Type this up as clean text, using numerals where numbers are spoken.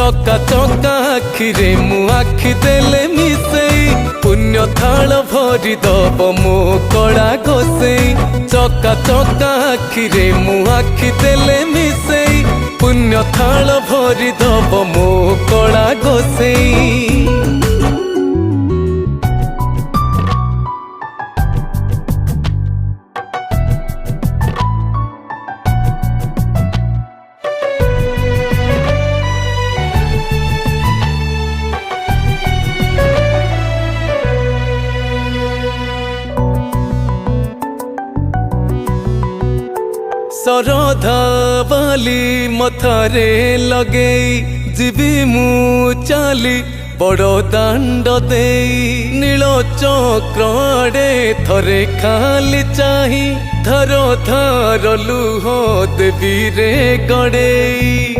चका चका आखिरे मु आखि देले मिसेई पुण्य थाल भरी दब मो कड़ा घोसेई चका चका आखिरे मु आखि देले मिसेई पुण्य थाल भरी दब मो कड़ा घोसेई। सरधा बाली मथारे लगेई जीवी मु चाली बड़ दांड देई नील चक्र आड़े थरे खाली चाही धर धर लुह देवी रे गड़ेई।